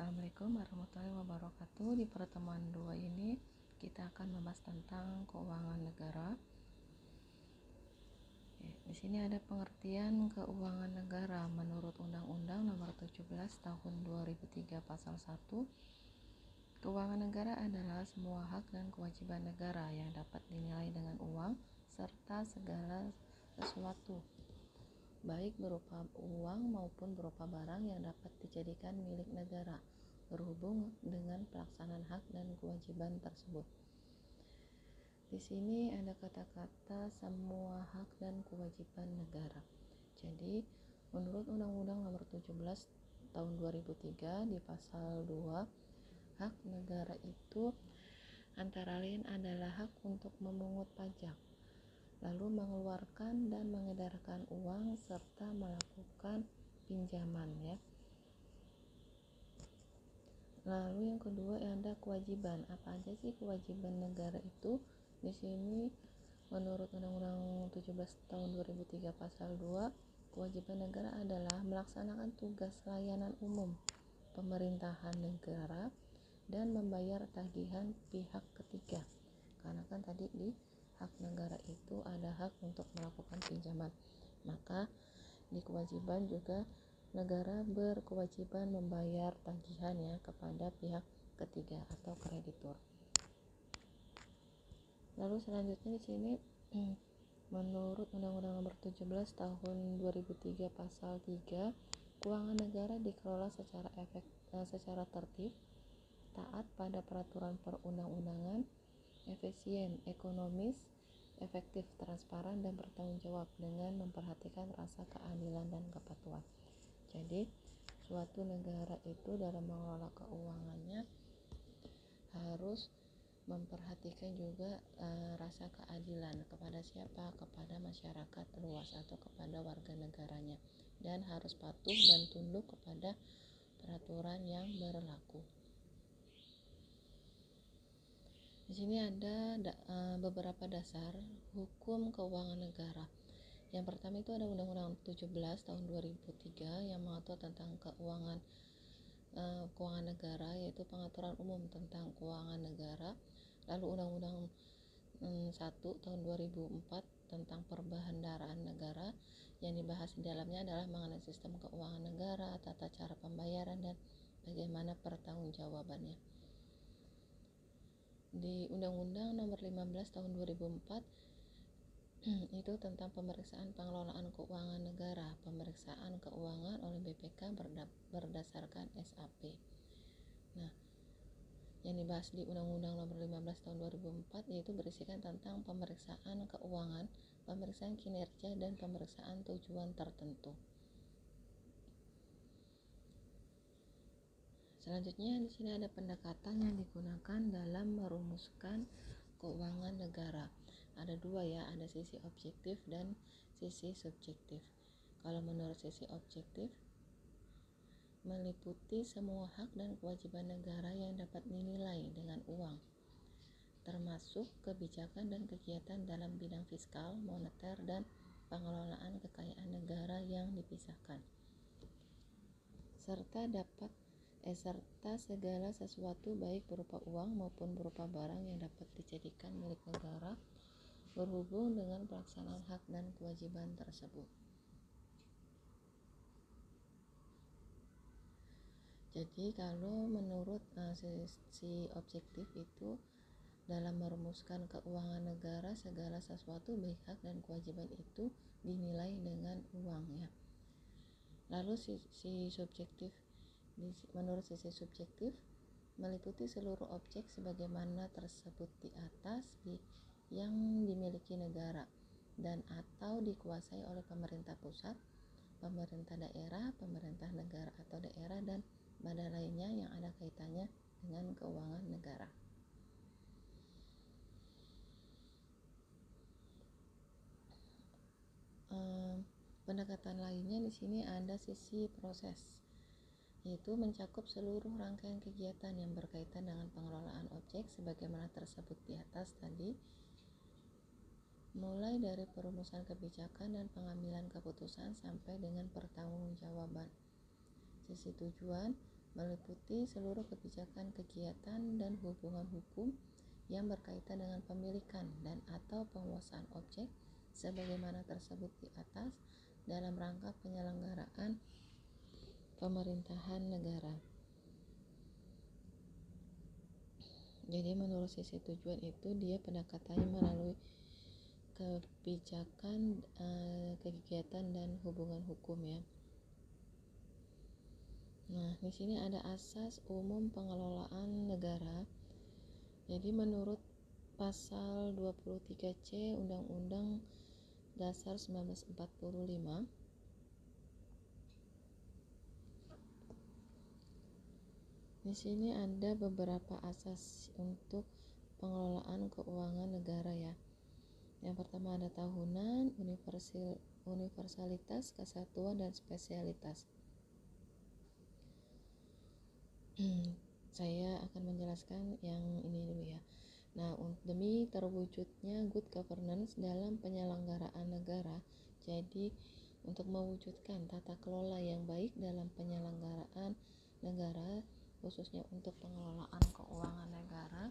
Assalamualaikum warahmatullahi wabarakatuh. Di pertemuan 2 ini kita akan membahas tentang keuangan negara. Di sini ada pengertian keuangan negara menurut Undang-Undang Nomor 17 Tahun 2003 Pasal 1. Keuangan negara adalah semua hak dan kewajiban negara yang dapat dinilai dengan uang serta segala sesuatu, baik berupa uang maupun berupa barang yang dapat dijadikan milik negara berhubung dengan pelaksanaan hak dan kewajiban tersebut. Di sini ada kata-kata semua hak dan kewajiban negara. Jadi, menurut Undang-Undang Nomor 17 Tahun 2003 di Pasal 2, hak negara itu antara lain adalah hak untuk memungut pajak, lalu mengeluarkan dan mengedarkan uang serta melakukan pinjaman ya. Lalu yang kedua ada kewajiban. Apa aja sih kewajiban negara itu? Di sini menurut Undang-Undang 17 Tahun 2003 Pasal 2, kewajiban negara adalah melaksanakan tugas layanan umum pemerintahan negara dan membayar tagihan pihak ketiga. Karena kan tadi di hak negara itu ada hak untuk melakukan pinjaman, maka di kewajiban juga negara berkewajiban membayar tagihan ya kepada pihak ketiga atau kreditur. Lalu selanjutnya di sini menurut Undang-Undang Nomor 17 Tahun 2003 Pasal 3, keuangan negara dikelola secara tertib, taat pada peraturan perundang-undangan, efisien, ekonomis, efektif, transparan, dan bertanggung jawab dengan memperhatikan rasa keadilan dan kepatuhan. Jadi, suatu negara itu dalam mengelola keuangannya harus memperhatikan juga rasa keadilan kepada siapa? Kepada masyarakat luas atau kepada warga negaranya, dan harus patuh dan tunduk kepada peraturan yang berlaku. Di sini ada beberapa dasar hukum keuangan negara. Yang pertama itu ada Undang-Undang 17 tahun 2003 yang mengatur tentang keuangan negara, yaitu pengaturan umum tentang keuangan negara. Lalu Undang-Undang 1 tahun 2004 tentang perbendaharaan negara, yang dibahas di dalamnya adalah mengenai sistem keuangan negara, tata cara pembayaran, dan bagaimana pertanggungjawabannya. Di Undang-Undang Nomor 15 tahun 2004 itu tentang pemeriksaan pengelolaan keuangan negara, pemeriksaan keuangan oleh BPK berdasarkan SAP. Nah, yang dibahas di Undang-Undang Nomor 15 tahun 2004 yaitu berisikan tentang pemeriksaan keuangan, pemeriksaan kinerja, dan pemeriksaan tujuan tertentu. Selanjutnya di sini ada pendekatan yang digunakan dalam merumuskan keuangan negara. Ada dua ya, ada sisi objektif dan sisi subjektif. Kalau menurut sisi objektif, meliputi semua hak dan kewajiban negara yang dapat dinilai dengan uang, termasuk kebijakan dan kegiatan dalam bidang fiskal, moneter, dan pengelolaan kekayaan negara yang dipisahkan, serta segala sesuatu baik berupa uang maupun berupa barang yang dapat dijadikan milik negara berhubung dengan pelaksanaan hak dan kewajiban tersebut. Jadi kalau menurut sisi objektif itu dalam merumuskan keuangan negara, segala sesuatu baik hak dan kewajiban itu dinilai dengan uang ya. Lalu sisi subjektif, menurut sisi subjektif meliputi seluruh objek sebagaimana tersebut di atas yang dimiliki negara dan atau dikuasai oleh pemerintah pusat, pemerintah daerah, pemerintah negara atau daerah, dan badan lainnya yang ada kaitannya dengan keuangan negara. Pendekatan lainnya di sini ada sisi proses, yaitu mencakup seluruh rangkaian kegiatan yang berkaitan dengan pengelolaan objek sebagaimana tersebut di atas tadi, mulai dari perumusan kebijakan dan pengambilan keputusan sampai dengan pertanggungjawaban. Sisi tujuan meliputi seluruh kebijakan, kegiatan, dan hubungan hukum yang berkaitan dengan pemilikan dan atau penguasaan objek sebagaimana tersebut di atas dalam rangka penyelenggaraan pemerintahan negara. Jadi menurut sisi tujuan itu dia pendekatannya melalui kebijakan, kegiatan, dan hubungan hukum ya. Nah, di sini ada asas umum pengelolaan negara. Jadi menurut pasal 23C Undang-Undang Dasar 1945, di sini ada beberapa asas untuk pengelolaan keuangan negara ya. Yang pertama ada tahunan, universalitas, kesatuan, dan spesialitas. Saya akan menjelaskan yang ini dulu ya. Nah, demi terwujudnya good governance dalam penyelenggaraan negara, jadi untuk mewujudkan tata kelola yang baik dalam penyelenggaraan negara, khususnya untuk pengelolaan keuangan negara,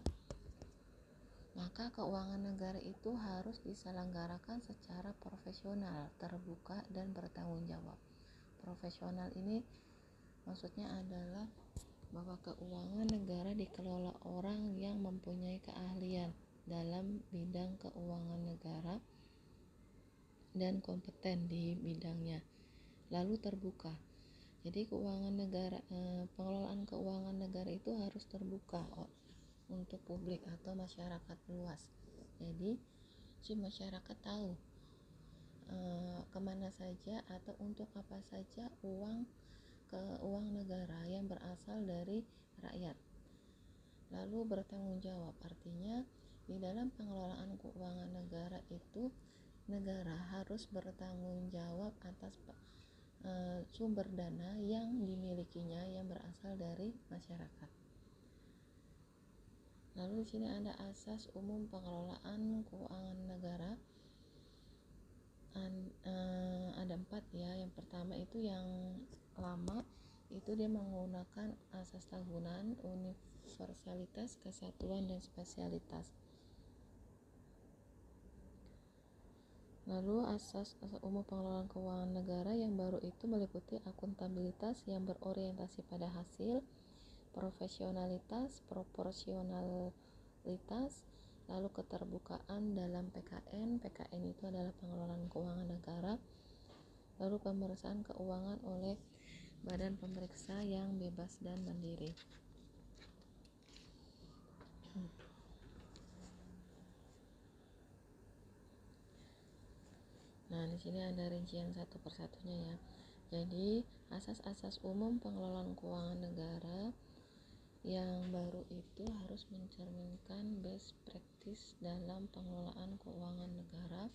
maka keuangan negara itu harus diselenggarakan secara profesional, terbuka, dan bertanggung jawab. Profesional ini maksudnya adalah bahwa keuangan negara dikelola orang yang mempunyai keahlian dalam bidang keuangan negara dan kompeten di bidangnya, lalu terbuka. Jadi pengelolaan keuangan negara itu harus terbuka untuk publik atau masyarakat luas. Jadi si masyarakat tahu kemana saja atau untuk apa saja uang negara yang berasal dari rakyat. Lalu bertanggung jawab, artinya di dalam pengelolaan keuangan negara itu negara harus bertanggung jawab atas sumber dana yang dimilikinya yang berasal dari masyarakat. Lalu di sini ada asas umum pengelolaan keuangan negara. Ada 4 ya. Yang pertama itu yang lama, itu dia menggunakan asas tahunan, universalitas, kesatuan, dan spesialitas. Lalu asas umum pengelolaan keuangan negara yang baru itu meliputi akuntabilitas yang berorientasi pada hasil, profesionalitas, proporsionalitas, lalu keterbukaan dalam PKN. PKN itu adalah pengelolaan keuangan negara. Lalu pemeriksaan keuangan oleh badan pemeriksa yang bebas dan mandiri. Nah, di sini ada rincian satu persatunya ya. Jadi, asas-asas umum pengelolaan keuangan negara yang baru itu harus mencerminkan best practice dalam pengelolaan keuangan negara.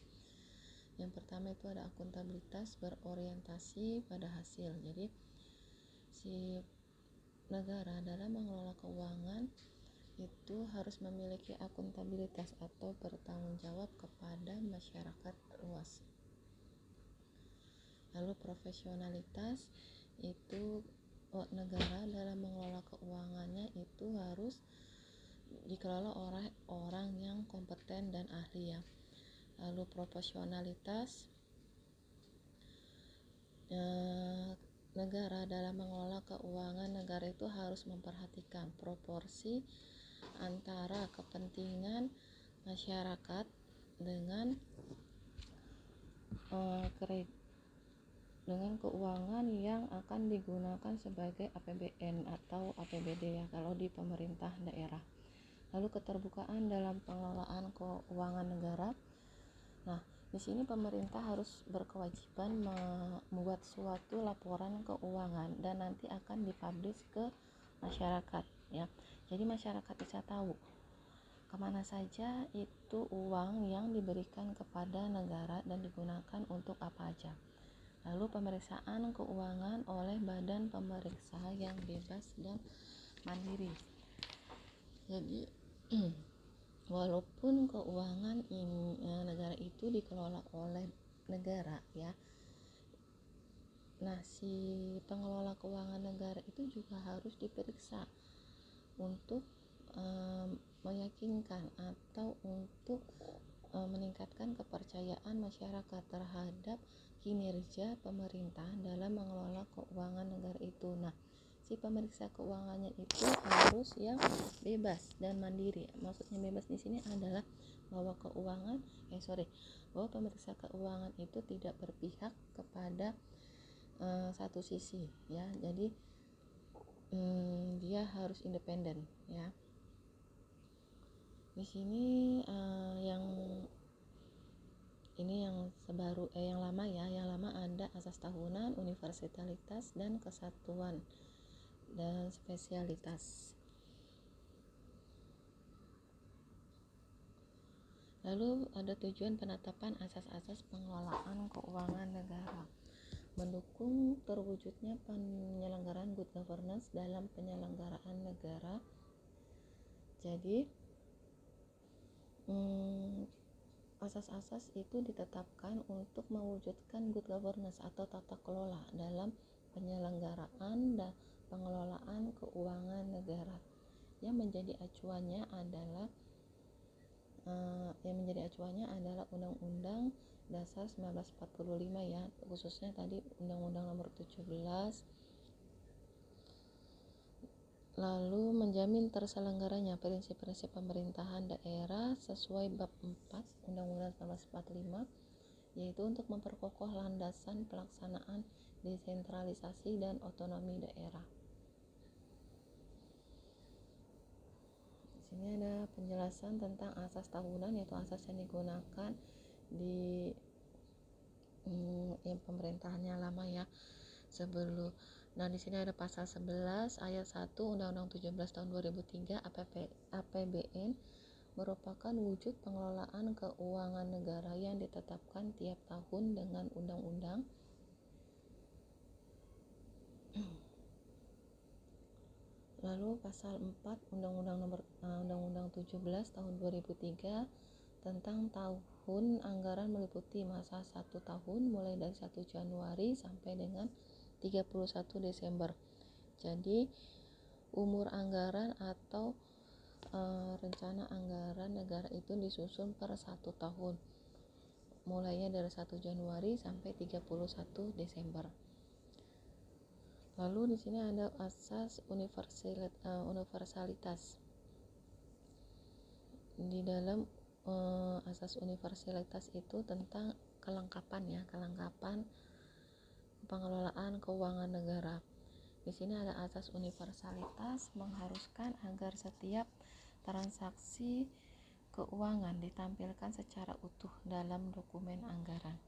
Yang pertama itu ada akuntabilitas berorientasi pada hasil. Jadi si negara dalam mengelola keuangan itu harus memiliki akuntabilitas atau bertanggung jawab kepada masyarakat luas. Lalu profesionalitas itu negara dalam mengelola keuangannya itu harus dikelola oleh orang yang kompeten dan ahli ya. Lalu proporsionalitas, negara dalam mengelola keuangan negara itu harus memperhatikan proporsi antara kepentingan masyarakat dengan keuangan yang akan digunakan sebagai APBN atau APBD ya kalau di pemerintah daerah. Lalu keterbukaan dalam pengelolaan keuangan negara. Nah, di sini pemerintah harus berkewajiban membuat suatu laporan keuangan dan nanti akan dipublish ke masyarakat ya. Jadi masyarakat bisa tahu kemana saja itu uang yang diberikan kepada negara dan digunakan untuk apa aja. Lalu pemeriksaan keuangan oleh badan pemeriksa yang bebas dan mandiri. Jadi walaupun keuangan negara itu dikelola oleh negara ya, Nah, si pengelola keuangan negara itu juga harus diperiksa untuk meyakinkan atau untuk meningkatkan kepercayaan masyarakat terhadap kinerja pemerintah dalam mengelola keuangan negara itu. Nah, si pemeriksa keuangannya itu harus yang bebas dan mandiri. Maksudnya bebas di sini adalah bahwa bahwa pemeriksa keuangan itu tidak berpihak kepada satu sisi, ya. Jadi dia harus independen, ya. Di sini yang yang lama, ya. Yang lama ada asas tahunan, universalitas, dan kesatuan dan spesialitas. Lalu ada tujuan penetapan asas-asas pengelolaan keuangan negara, mendukung terwujudnya penyelenggaraan good governance dalam penyelenggaraan negara. Jadi asas-asas itu ditetapkan untuk mewujudkan good governance atau tata kelola dalam penyelenggaraan dan pengelolaan keuangan negara. Yang menjadi acuannya adalah Undang-Undang Dasar 1945, ya, khususnya tadi Undang-Undang Nomor 17. Lalu menjamin terselenggaranya prinsip-prinsip pemerintahan daerah sesuai bab 4 Undang-Undang 1945, yaitu untuk memperkokoh landasan pelaksanaan desentralisasi dan otonomi daerah. Di sini ada penjelasan tentang asas tahunan, yaitu asas yang digunakan di pemerintahannya lama, ya, sebelum. Nah, di sini ada pasal 11 ayat 1 Undang-Undang 17 tahun 2003 APBN merupakan wujud pengelolaan keuangan negara yang ditetapkan tiap tahun dengan undang-undang. Lalu pasal 4 Undang-Undang 17 tahun 2003 tentang tahun anggaran meliputi masa 1 tahun mulai dari 1 Januari sampai dengan 31 Desember. Jadi umur anggaran atau rencana anggaran negara itu disusun per 1 tahun, mulainya dari 1 Januari sampai 31 Desember. Lalu di sini ada asas universalitas. Di dalam asas universalitas itu tentang kelengkapan pengelolaan keuangan negara. Di sini ada asas universalitas mengharuskan agar setiap transaksi keuangan ditampilkan secara utuh dalam dokumen anggaran.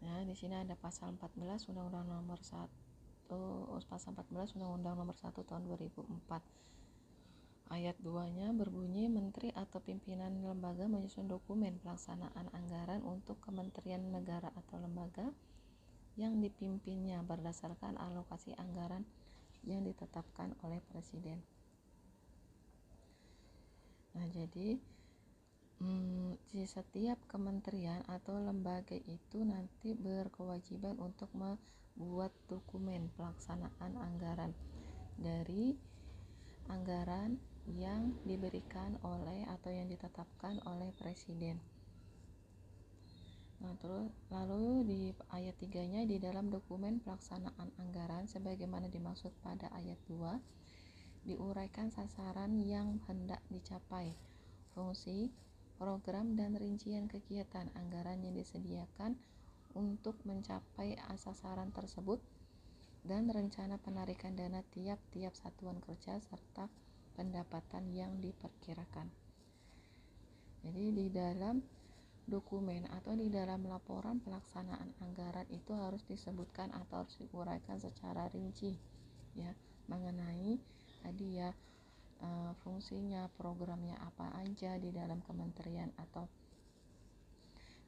Nah, di sini ada pasal 14 Undang-Undang Nomor 1 tahun 2004. Ayat 2-nya berbunyi, Menteri atau pimpinan lembaga menyusun dokumen pelaksanaan anggaran untuk kementerian negara atau lembaga yang dipimpinnya berdasarkan alokasi anggaran yang ditetapkan oleh Presiden. Nah, jadi di setiap kementerian atau lembaga itu nanti berkewajiban untuk membuat dokumen pelaksanaan anggaran dari anggaran yang diberikan oleh atau yang ditetapkan oleh Presiden. Nah, lalu di ayat 3-nya, di dalam dokumen pelaksanaan anggaran sebagaimana dimaksud pada ayat 2 diuraikan sasaran yang hendak dicapai, fungsi, program, dan rincian kegiatan anggaran yang disediakan untuk mencapai sasaran tersebut, dan rencana penarikan dana tiap-tiap satuan kerja serta pendapatan yang diperkirakan. Jadi di dalam dokumen atau di dalam laporan pelaksanaan anggaran itu harus disebutkan atau harus diuraikan secara rinci, ya, mengenai tadi, ya, fungsinya, programnya apa aja di dalam kementerian atau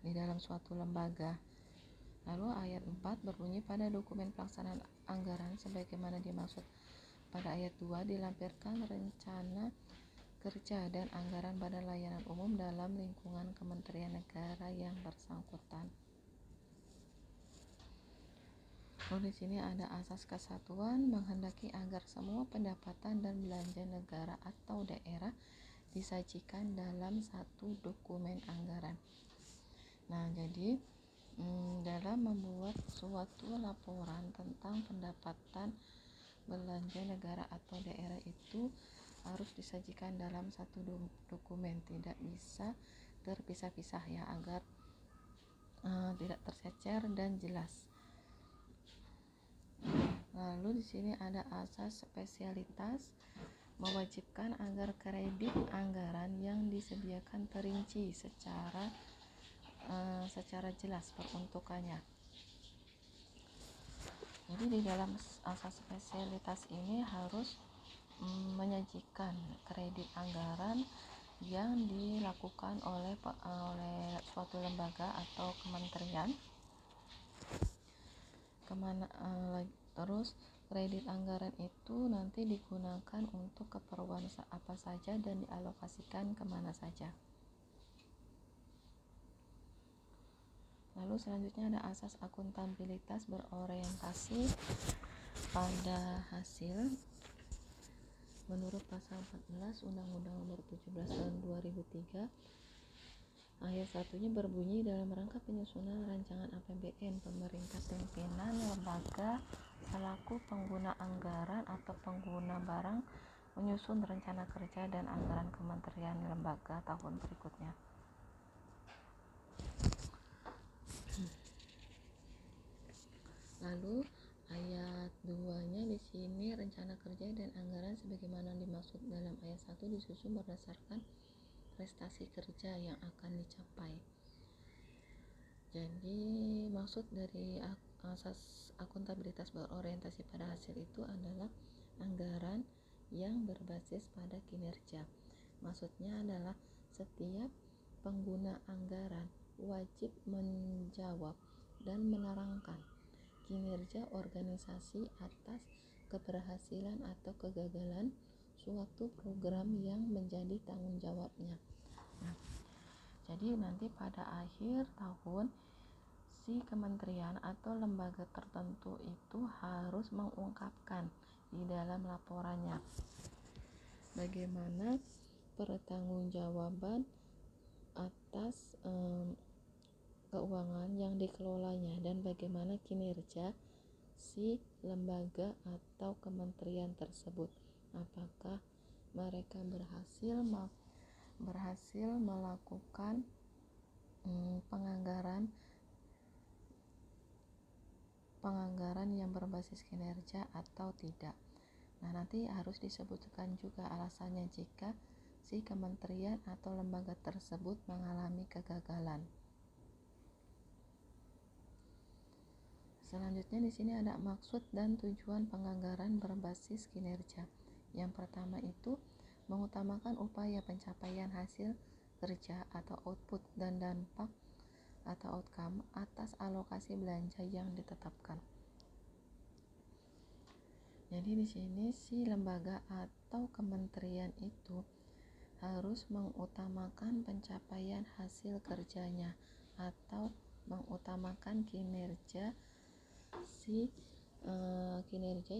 di dalam suatu lembaga. Lalu ayat 4 berbunyi, pada dokumen pelaksanaan anggaran sebagaimana dimaksud pada ayat 2 dilampirkan rencana kerja dan anggaran badan layanan umum dalam lingkungan kementerian negara yang bersangkutan. Lalu di sini ada asas kesatuan menghendaki agar semua pendapatan dan belanja negara atau daerah disajikan dalam satu dokumen anggaran. Nah, jadi dalam membuat suatu laporan tentang pendapatan belanja negara atau daerah itu harus disajikan dalam satu dokumen, tidak bisa terpisah-pisah ya, agar tidak tercecer dan jelas. Lalu di sini ada asas spesialitas mewajibkan agar kredit anggaran yang disediakan terinci secara jelas peruntukannya. Jadi di dalam asas spesialitas ini harus menyajikan kredit anggaran yang dilakukan oleh suatu lembaga atau kementerian terus kredit anggaran itu nanti digunakan untuk keperluan apa saja dan dialokasikan kemana saja. Lalu selanjutnya ada asas akuntabilitas berorientasi pada hasil. Menurut pasal 14 Undang-Undang Nomor 17 Tahun 2003, ayat 1-nya berbunyi, dalam rangka penyusunan rancangan APBN, pemerintah pimpinan lembaga selaku pengguna anggaran atau pengguna barang menyusun rencana kerja dan anggaran kementerian lembaga tahun berikutnya. Lalu ayat 2-nya di sini rencana kerja dan anggaran sebagaimana dimaksud dalam ayat 1 disusun berdasarkan prestasi kerja yang akan dicapai. Jadi maksud dari asas akuntabilitas berorientasi pada hasil itu adalah anggaran yang berbasis pada kinerja. Maksudnya adalah setiap pengguna anggaran wajib menjawab dan menerangkan kinerja organisasi atas keberhasilan atau kegagalan suatu program yang menjadi tanggung jawabnya. Nah, jadi nanti pada akhir tahun si kementerian atau lembaga tertentu itu harus mengungkapkan di dalam laporannya bagaimana pertanggungjawaban atas keuangan yang dikelolanya dan bagaimana kinerja si lembaga atau kementerian tersebut, apakah mereka berhasil melakukan penganggaran yang berbasis kinerja atau tidak. Nah, nanti harus disebutkan juga alasannya jika si kementerian atau lembaga tersebut mengalami kegagalan. Selanjutnya di sini ada maksud dan tujuan penganggaran berbasis kinerja. Yang pertama itu mengutamakan upaya pencapaian hasil kerja atau output dan dampak atau outcome atas alokasi belanja yang ditetapkan. Jadi di sini si lembaga atau kementerian itu harus mengutamakan pencapaian hasil kerjanya atau mengutamakan kinerja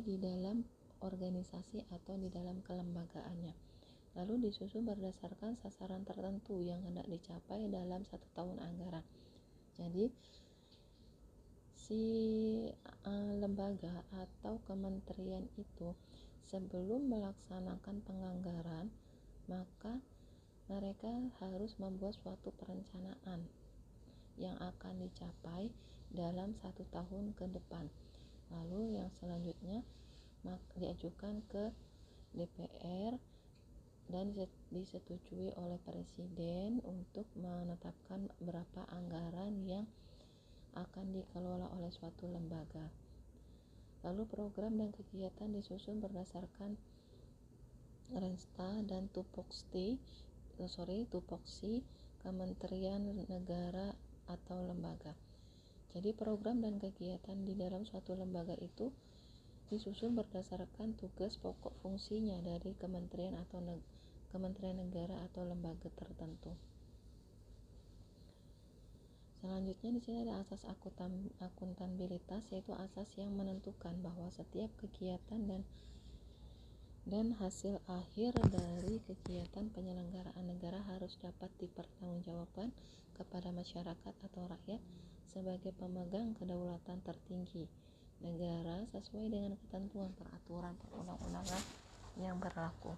di dalam organisasi atau di dalam kelembagaannya. Lalu disusun berdasarkan sasaran tertentu yang hendak dicapai dalam satu tahun anggaran. Jadi si lembaga atau kementerian itu sebelum melaksanakan penganggaran, maka mereka harus membuat suatu perencanaan yang akan dicapai dalam satu tahun ke depan. Lalu yang selanjutnya diajukan ke DPR dan disetujui oleh Presiden untuk menetapkan berapa anggaran yang akan dikelola oleh suatu lembaga. Lalu program dan kegiatan disusun berdasarkan Rensta dan tupoksi Kementerian Negara atau lembaga. Jadi program dan kegiatan di dalam suatu lembaga itu disusun berdasarkan tugas pokok fungsinya dari kementerian atau kementerian negara atau lembaga tertentu. Selanjutnya di sini ada asas akuntabilitas, yaitu asas yang menentukan bahwa setiap kegiatan dan hasil akhir dari kegiatan penyelenggaraan negara harus dapat dipertanggungjawabkan kepada masyarakat atau rakyat sebagai pemegang kedaulatan tertinggi negara sesuai dengan ketentuan peraturan perundang-undangan yang berlaku.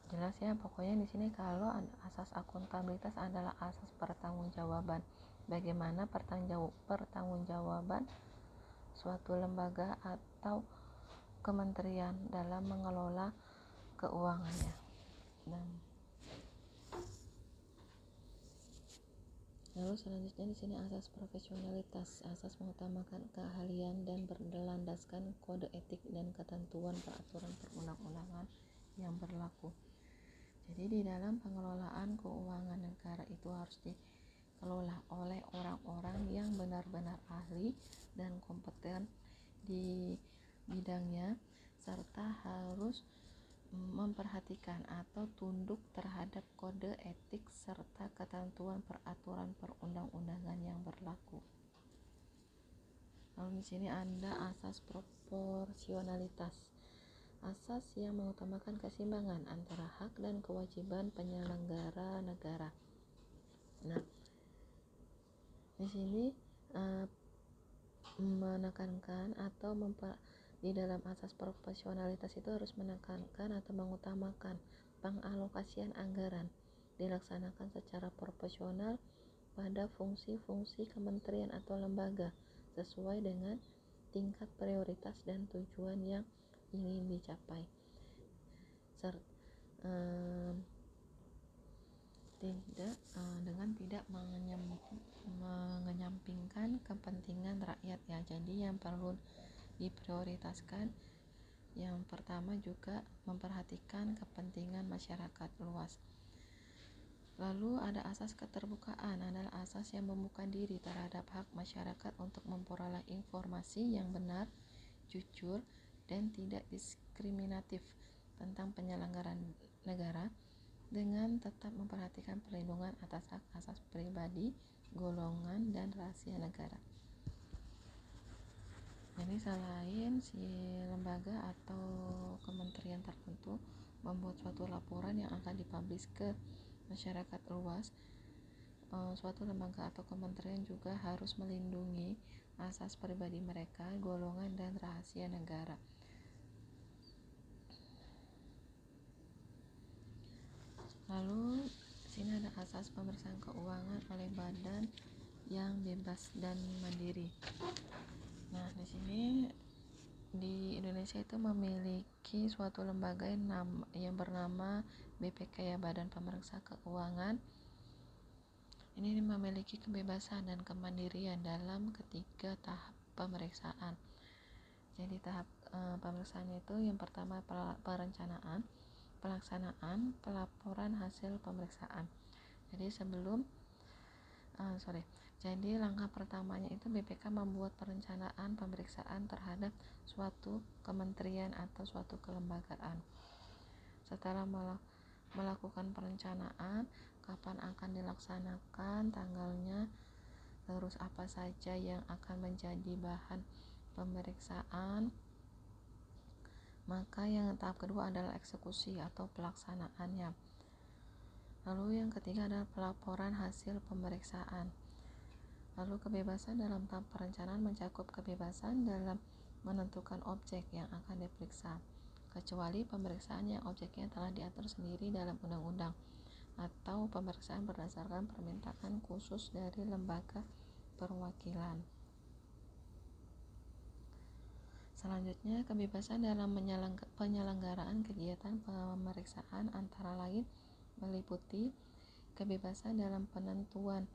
Jelas ya, pokoknya di sini kalau asas akuntabilitas adalah asas pertanggungjawaban. Bagaimana pertanggungjawaban suatu lembaga atau kementerian dalam mengelola keuangannya. Dan lalu selanjutnya di sini asas profesionalitas, asas mengutamakan keahlian dan berlandaskan kode etik dan ketentuan peraturan perundang-undangan yang berlaku. Jadi di dalam pengelolaan keuangan negara itu harus dikelola oleh orang-orang yang benar-benar ahli dan kompeten di bidangnya, serta harus memperhatikan atau tunduk terhadap kode etik serta ketentuan peraturan perundang-undangan yang berlaku. Lalu di sini ada asas proporsionalitas, asas yang mengutamakan keseimbangan antara hak dan kewajiban penyelenggara negara. Nah, di sini menekankan atau di dalam asas proporsionalitas itu harus menekankan atau mengutamakan pengalokasian anggaran dilaksanakan secara proporsional pada fungsi-fungsi kementerian atau lembaga sesuai dengan tingkat prioritas dan tujuan yang ingin dicapai, tidak mengenyampingkan kepentingan rakyat ya. Jadi yang perlu diprioritaskan yang pertama juga memperhatikan kepentingan masyarakat luas. Lalu ada asas keterbukaan, adalah asas yang membuka diri terhadap hak masyarakat untuk memperoleh informasi yang benar, jujur, dan tidak diskriminatif tentang penyelenggaraan negara dengan tetap memperhatikan perlindungan atas hak asasi pribadi, golongan, dan rahasia negara. Jadi selain si lembaga atau kementerian tertentu membuat suatu laporan yang akan dipublish ke masyarakat luas, suatu lembaga atau kementerian juga harus melindungi asas pribadi mereka, golongan, dan rahasia negara. Lalu sini ada asas pemeriksaan keuangan oleh badan yang bebas dan mandiri. Nah, di sini di Indonesia itu memiliki suatu lembaga yang bernama BPK ya, Badan Pemeriksa Keuangan. Ini memiliki kebebasan dan kemandirian dalam ketiga tahap pemeriksaan. Jadi tahap pemeriksaannya itu yang pertama perencanaan, pelaksanaan, pelaporan hasil pemeriksaan. Jadi langkah pertamanya itu BPK membuat perencanaan pemeriksaan terhadap suatu kementerian atau suatu kelembagaan. Setelah melakukan perencanaan, kapan akan dilaksanakan, tanggalnya, terus apa saja yang akan menjadi bahan pemeriksaan. Maka yang tahap kedua adalah eksekusi atau pelaksanaannya. Lalu yang ketiga adalah pelaporan hasil pemeriksaan. Lalu kebebasan dalam tahap perencanaan mencakup kebebasan dalam menentukan objek yang akan diperiksa, kecuali pemeriksaan yang objeknya telah diatur sendiri dalam undang-undang atau pemeriksaan berdasarkan permintaan khusus dari lembaga perwakilan. Selanjutnya, kebebasan dalam penyelenggaraan kegiatan pemeriksaan antara lain meliputi kebebasan dalam penentuan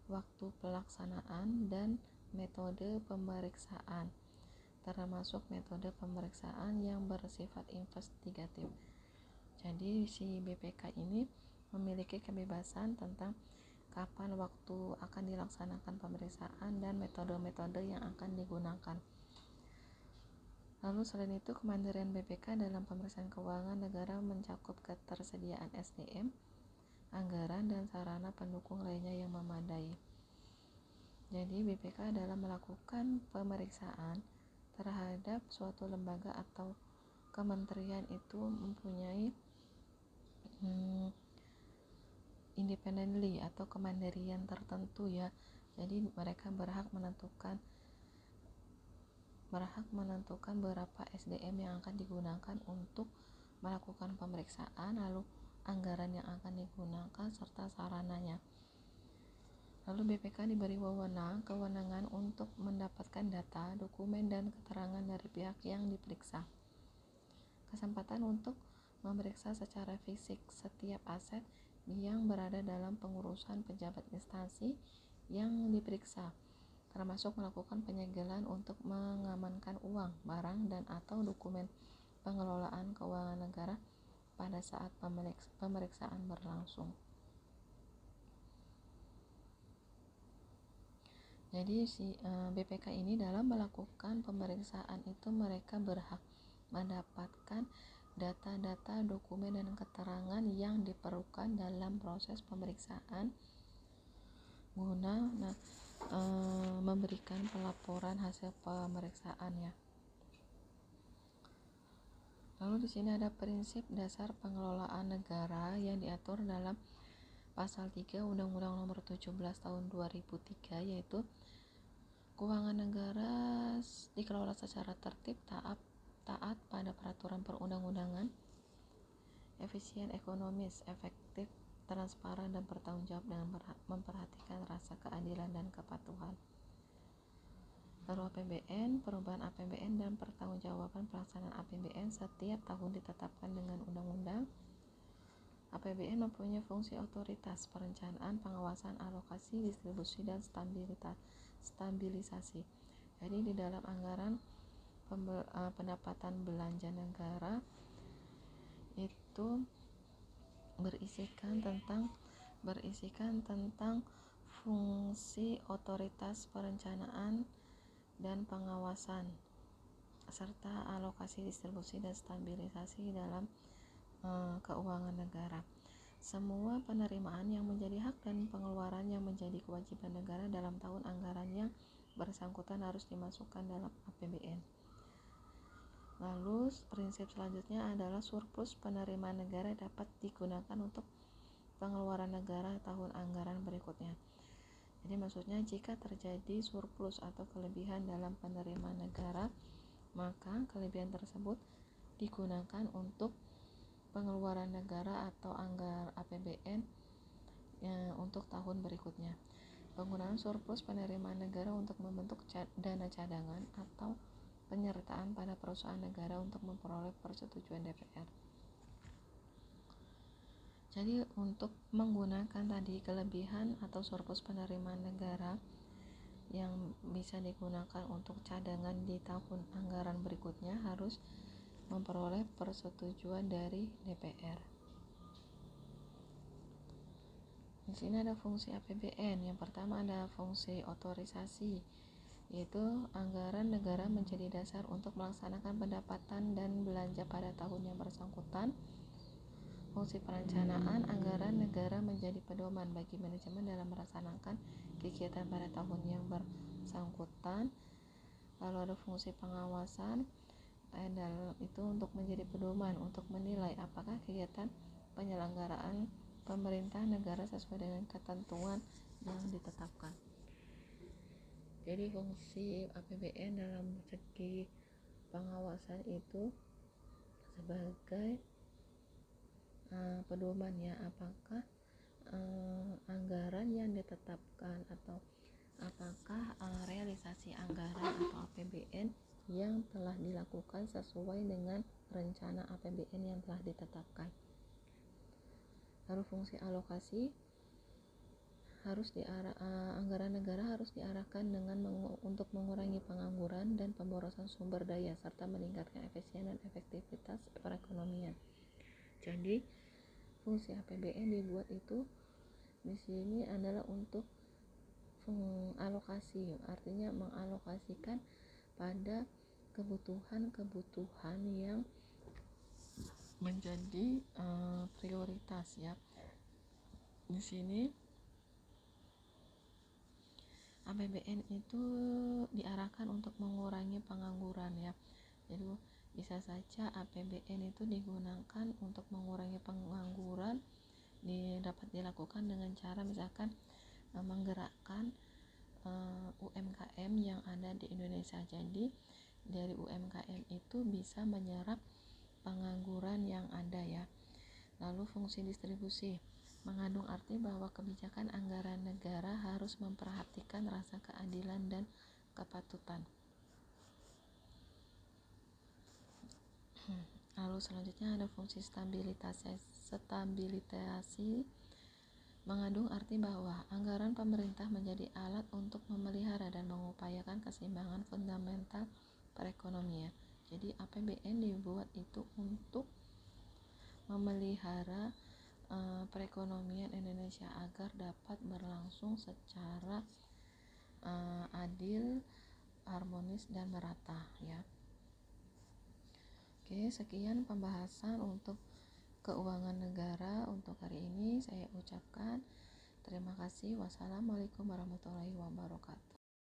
waktu pelaksanaan dan metode pemeriksaan, termasuk metode pemeriksaan yang bersifat investigatif. Jadi si BPK ini memiliki kebebasan tentang kapan waktu akan dilaksanakan pemeriksaan dan metode-metode yang akan digunakan. Lalu selain itu, kemandirian BPK dalam pemeriksaan keuangan negara mencakup ketersediaan SDM, anggaran, dan sarana pendukung lainnya yang memadai. Jadi BPK adalah melakukan pemeriksaan terhadap suatu lembaga atau kementerian itu mempunyai independently atau kemandirian tertentu ya. Jadi mereka berhak menentukan berapa SDM yang akan digunakan untuk melakukan pemeriksaan, lalu anggaran yang akan digunakan serta sarananya. Lalu BPK diberi kewenangan untuk mendapatkan data, dokumen, dan keterangan dari pihak yang diperiksa. Kesempatan untuk memeriksa secara fisik setiap aset yang berada dalam pengurusan pejabat instansi yang diperiksa, termasuk melakukan penyegelan untuk mengamankan uang, barang, dan atau dokumen pengelolaan keuangan negara pada saat pemeriksaan berlangsung. Jadi BPK ini dalam melakukan pemeriksaan itu mereka berhak mendapatkan data-data, dokumen, dan keterangan yang diperlukan dalam proses pemeriksaan guna memberikan pelaporan hasil pemeriksaan ya. Lalu di sini ada prinsip dasar pengelolaan negara yang diatur dalam Pasal 3 Undang-Undang Nomor 17 Tahun 2003, yaitu keuangan negara dikelola secara tertib, taat pada peraturan perundang-undangan, efisien, ekonomis, efektif, transparan, dan bertanggung jawab dengan memperhatikan rasa keadilan dan kepatuhan. Lalu APBN, perubahan APBN dan pertanggungjawaban pelaksanaan APBN setiap tahun ditetapkan dengan undang-undang. APBN mempunyai fungsi otoritas, perencanaan, pengawasan, alokasi, distribusi, dan stabilisasi. Jadi di dalam anggaran pendapatan belanja negara itu berisikan tentang fungsi otoritas, perencanaan, dan pengawasan, serta alokasi, distribusi, dan stabilisasi dalam keuangan negara. Semua penerimaan yang menjadi hak dan pengeluaran yang menjadi kewajiban negara dalam tahun anggaran yang bersangkutan harus dimasukkan dalam APBN. Lalu prinsip selanjutnya adalah surplus penerimaan negara dapat digunakan untuk pengeluaran negara tahun anggaran berikutnya. Jadi maksudnya jika terjadi surplus atau kelebihan dalam penerimaan negara, maka kelebihan tersebut digunakan untuk pengeluaran negara atau anggaran APBN untuk tahun berikutnya. Penggunaan surplus penerimaan negara untuk membentuk dana cadangan atau penyertaan pada perusahaan negara untuk memperoleh persetujuan DPR. Jadi untuk menggunakan tadi kelebihan atau surplus penerimaan negara yang bisa digunakan untuk cadangan di tahun anggaran berikutnya harus memperoleh persetujuan dari DPR. Di sini ada fungsi APBN. Yang pertama ada fungsi otorisasi, yaitu anggaran negara menjadi dasar untuk melaksanakan pendapatan dan belanja pada tahun yang bersangkutan. Fungsi perencanaan, anggaran negara menjadi pedoman bagi manajemen dalam melaksanakan kegiatan pada tahun yang bersangkutan. Lalu ada fungsi pengawasan, itu untuk menjadi pedoman untuk menilai apakah kegiatan penyelenggaraan pemerintah negara sesuai dengan ketentuan yang ditetapkan. Jadi fungsi APBN dalam segi pengawasan itu sebagai pedoman ya, apakah anggaran yang ditetapkan atau apakah realisasi anggaran atau APBN yang telah dilakukan sesuai dengan rencana APBN yang telah ditetapkan. Lalu fungsi alokasi anggaran negara harus diarahkan untuk mengurangi pengangguran dan pemborosan sumber daya serta meningkatkan efisien dan efektivitas perekonomian. Jadi fungsi APBN dibuat itu di sini adalah untuk alokasi, artinya mengalokasikan pada kebutuhan yang menjadi prioritas ya. Di sini APBN itu diarahkan untuk mengurangi pengangguran ya. Jadi bisa saja APBN itu digunakan untuk mengurangi pengangguran, dapat dilakukan dengan cara misalkan menggerakkan UMKM yang ada di Indonesia. Jadi dari UMKM itu bisa menyerap pengangguran yang ada ya. Lalu fungsi distribusi mengandung arti bahwa kebijakan anggaran negara harus memperhatikan rasa keadilan dan kepatutan. Lalu selanjutnya ada fungsi stabilitasi mengandung arti bahwa anggaran pemerintah menjadi alat untuk memelihara dan mengupayakan keseimbangan fundamental perekonomian. Jadi APBN dibuat itu untuk memelihara perekonomian Indonesia agar dapat berlangsung secara adil, harmonis dan merata ya. Oke, sekian pembahasan untuk keuangan negara untuk hari ini. Saya ucapkan terima kasih. Wassalamualaikum warahmatullahi wabarakatuh.